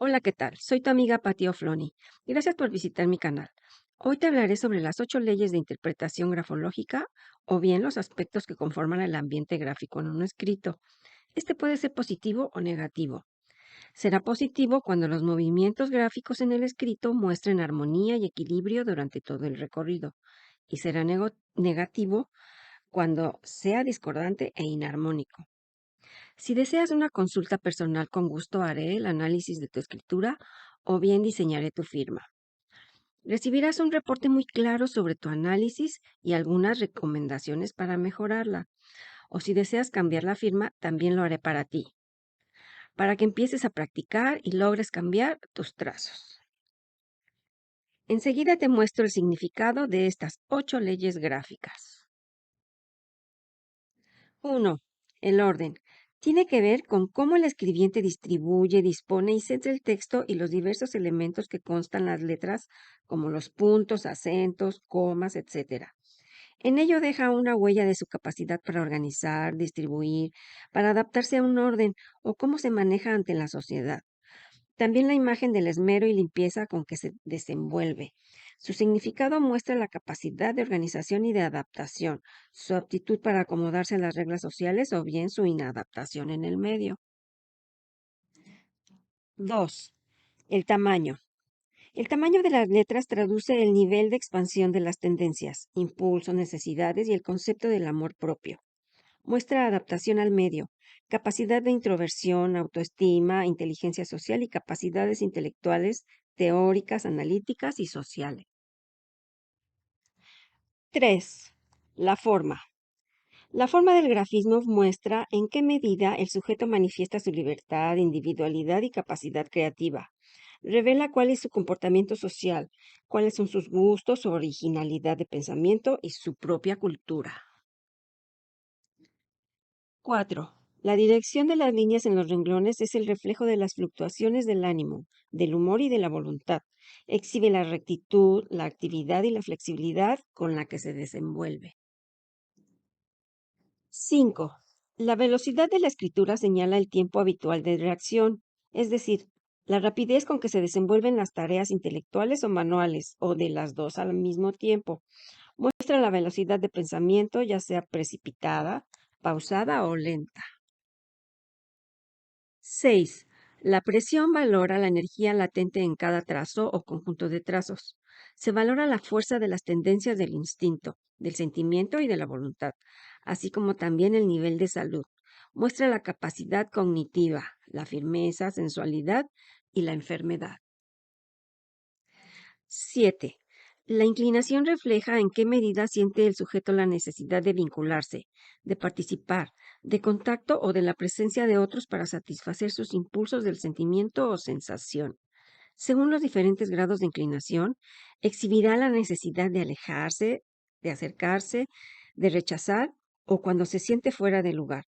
Hola, ¿qué tal? Soy tu amiga Patio Floni. Gracias por visitar mi canal. Hoy te hablaré sobre las 8 leyes de interpretación grafológica o bien los aspectos que conforman el ambiente gráfico en un escrito. Este puede ser positivo o negativo. Será positivo cuando los movimientos gráficos en el escrito muestren armonía y equilibrio durante todo el recorrido. Y será negativo cuando sea discordante e inarmónico. Si deseas una consulta personal, con gusto haré el análisis de tu escritura o bien diseñaré tu firma. Recibirás un reporte muy claro sobre tu análisis y algunas recomendaciones para mejorarla. O si deseas cambiar la firma, también lo haré para ti, para que empieces a practicar y logres cambiar tus trazos. Enseguida te muestro el significado de estas 8 leyes gráficas. 1. El orden. Tiene que ver con cómo el escribiente distribuye, dispone y centra el texto y los diversos elementos que constan las letras, como los puntos, acentos, comas, etc. En ello deja una huella de su capacidad para organizar, distribuir, para adaptarse a un orden o cómo se maneja ante la sociedad. También la imagen del esmero y limpieza con que se desenvuelve. Su significado muestra la capacidad de organización y de adaptación, su aptitud para acomodarse a las reglas sociales o bien su inadaptación en el medio. 2. El tamaño. El tamaño de las letras traduce el nivel de expansión de las tendencias, impulsos, necesidades y el concepto del amor propio. Muestra adaptación al medio, capacidad de introversión, autoestima, inteligencia social y capacidades intelectuales, teóricas, analíticas y sociales. 3. La forma. La forma del grafismo muestra en qué medida el sujeto manifiesta su libertad, individualidad y capacidad creativa. Revela cuál es su comportamiento social, cuáles son sus gustos, su originalidad de pensamiento y su propia cultura. 4. La dirección de las líneas en los renglones es el reflejo de las fluctuaciones del ánimo, del humor y de la voluntad. Exhibe la rectitud, la actividad y la flexibilidad con la que se desenvuelve. 5. La velocidad de la escritura señala el tiempo habitual de reacción, es decir, la rapidez con que se desenvuelven las tareas intelectuales o manuales, o de las dos al mismo tiempo. Muestra la velocidad de pensamiento, ya sea precipitada, pausada o lenta. 6. La presión valora la energía latente en cada trazo o conjunto de trazos. Se valora la fuerza de las tendencias del instinto, del sentimiento y de la voluntad, así como también el nivel de salud. Muestra la capacidad cognitiva, la firmeza, sensualidad y la enfermedad. 7. La inclinación refleja en qué medida siente el sujeto la necesidad de vincularse, de participar, de contacto o de la presencia de otros para satisfacer sus impulsos del sentimiento o sensación. Según los diferentes grados de inclinación, exhibirá la necesidad de alejarse, de acercarse, de rechazar o cuando se siente fuera de lugar.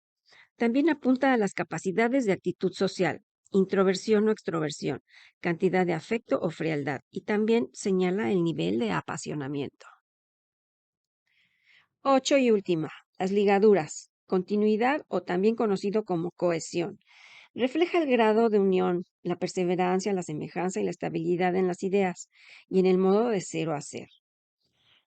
También apunta a las capacidades de actitud social, introversión o extroversión, cantidad de afecto o frialdad, y también señala el nivel de apasionamiento. 8 y última, las ligaduras, continuidad o también conocido como cohesión. Refleja el grado de unión, la perseverancia, la semejanza y la estabilidad en las ideas y en el modo de ser o hacer.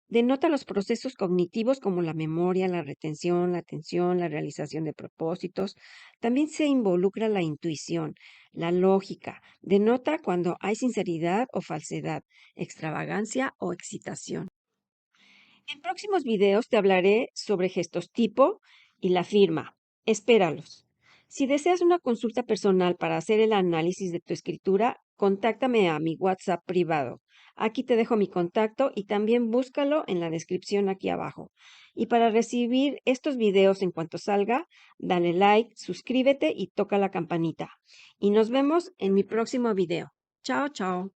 Denota los procesos cognitivos como la memoria, la retención, la atención, la realización de propósitos. También se involucra la intuición, la lógica. Denota cuando hay sinceridad o falsedad, extravagancia o excitación. En próximos videos te hablaré sobre gestos tipo y la firma. Espéralos. Si deseas una consulta personal para hacer el análisis de tu escritura, contáctame a mi WhatsApp privado. Aquí te dejo mi contacto y también búscalo en la descripción aquí abajo. Y para recibir estos videos en cuanto salga, dale like, suscríbete y toca la campanita. Y nos vemos en mi próximo video. Chao, chao.